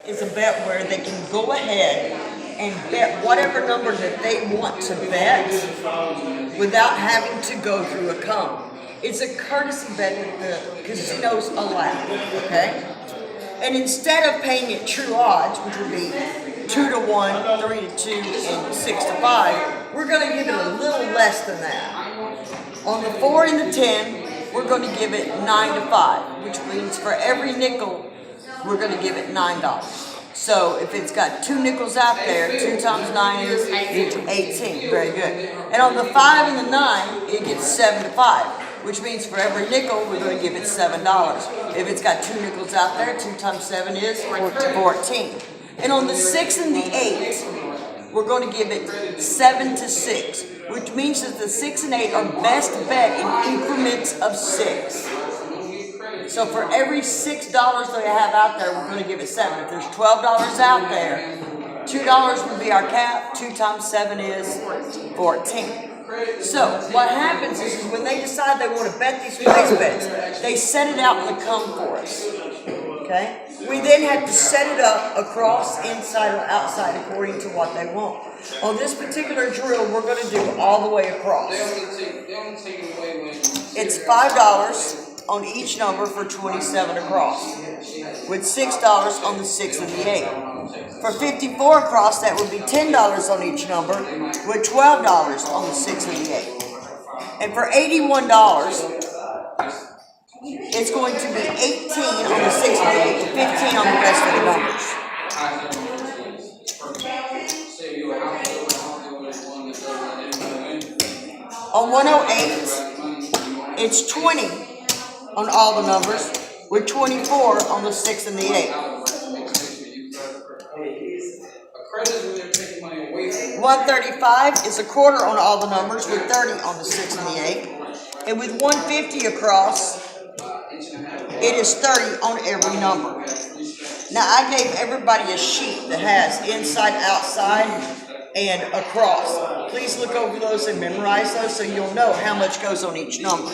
Is a bet where they can go ahead and bet whatever number that they want to bet without having to go through a cone. It's a courtesy bet that the casinos allow, okay? And instead of paying it true odds, which would be 2 to 1, 3 to 2, and 6 to 5, we're going to give it a little less than that. On the 4 and the 10, we're going to give it 9 to 5, which means for every nickel, we're going to give it $9. So if it's got 2 nickels out there, 2 times 9 is 18. Very good. And on the 5 and the 9, it gets 7 to 5, which means for every nickel, we're going to give it $7. If it's got 2 nickels out there, 2 times 7 is 14. And on the 6 and the 8, we're going to give it 7 to 6, which means that the 6 and 8 are best bet in increments of 6. So for every $6 that I have out there, we're going to give it 7. If there's $12 out there, $2 would be our cap. 2 times 7 is 14. So what happens is when they decide they want to bet these place bets, they set it out in the cone for us. Okay? We then have to set it up across, inside, or outside according to what they want. On this particular drill, we're going to do all the way across. It's $5 on each number for 27 across, with $6 on the 6 and the 8. For 54 across, that would be $10 on each number, with $12 on the 6 and the 8. And for $81, it's going to be 18 on the 6 and the 8, and 15 on the rest of the numbers. On 108, it's 20 on all the numbers, with 24 on the 6 and the 8. 135 is a quarter on all the numbers, with 30 on the 6 and the 8. And with 150 across, it is 30 on every number. Now, I gave everybody a sheet that has inside, outside, and across. Please look over those and memorize those so you'll know how much goes on each number.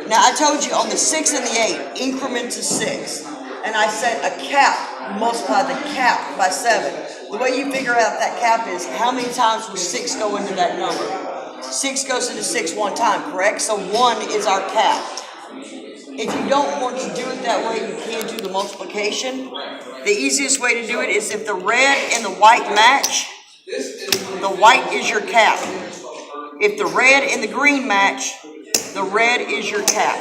Now, I told you on the 6 and the 8, increment to 6. And I said a cap, multiply the cap by 7. The way you figure out that cap is how many times will 6 go into that number. 6 goes into 6 one time, correct? So 1 is our cap. If you don't want to do it that way, you can do the multiplication. The easiest way to do it is if the red and the white match, the white is your cap. If the red and the green match, the red is your cap.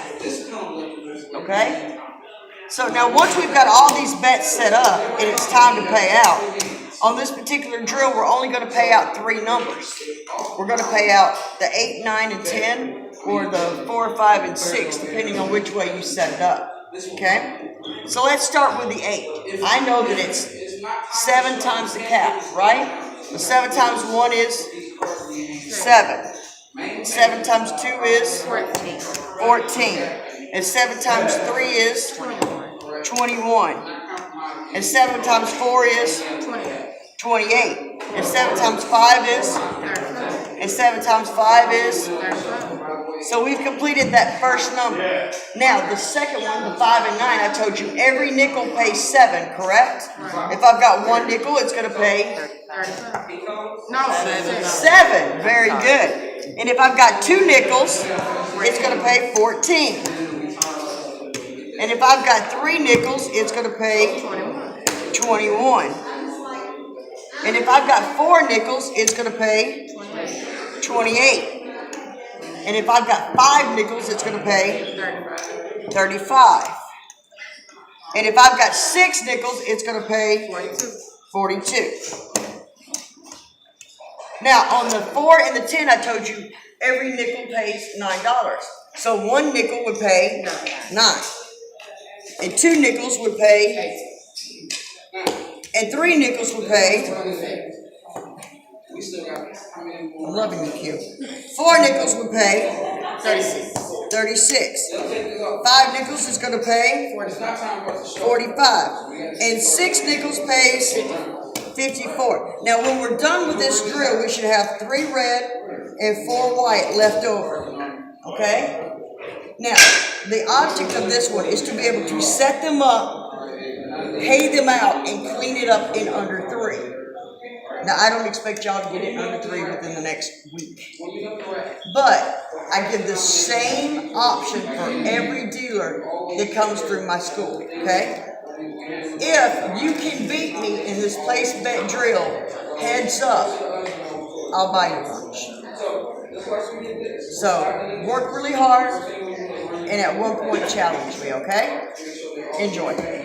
Okay? So now once we've got all these bets set up and it's time to pay out, on this particular drill, we're only going to pay out 3 numbers. We're going to pay out the 8, 9, and 10, or the 4, 5, and 6, depending on which way you set it up. Okay? So let's start with the 8. I know that it's 7 times the cap, right? The 7 times 1 is 7. 7 times 2 is 14. And 7 times 3 is 21. And 7 times 4 is 28. And 7 times 5 is? And 7 times 5 is? So we've completed that first number. Now, the second one, the 5 and 9, I told you every nickel pays 7, correct? If I've got 1 nickel, it's going to pay? 7. Very good. And if I've got 2 nickels, it's going to pay 14. And if I've got 3 nickels, it's going to pay 21. And if I've got 4 nickels, it's going to pay 28. And if I've got 5 nickels, it's going to pay 35. And if I've got 6 nickels, it's going to pay 42. Now, on the 4 and the 10, I told you every nickel pays $9. So 1 nickel would pay 9. And 2 nickels would pay, and 3 nickels would pay, I'm loving you, Q. 4 nickels would pay 36. 5 nickels is going to pay 45. And 6 nickels pays 54. Now, when we're done with this drill, we should have 3 red and 4 white left over. Okay? Now, the object of this one is to be able to set them up pay them out and clean it up in under 3. Now, I don't expect y'all to get it under 3 within the next week. But I give the same option for every dealer that comes through my school, okay? If you can beat me in this place bet drill, heads up, I'll buy you lunch. So, work really hard and at one point challenge me, okay? Enjoy.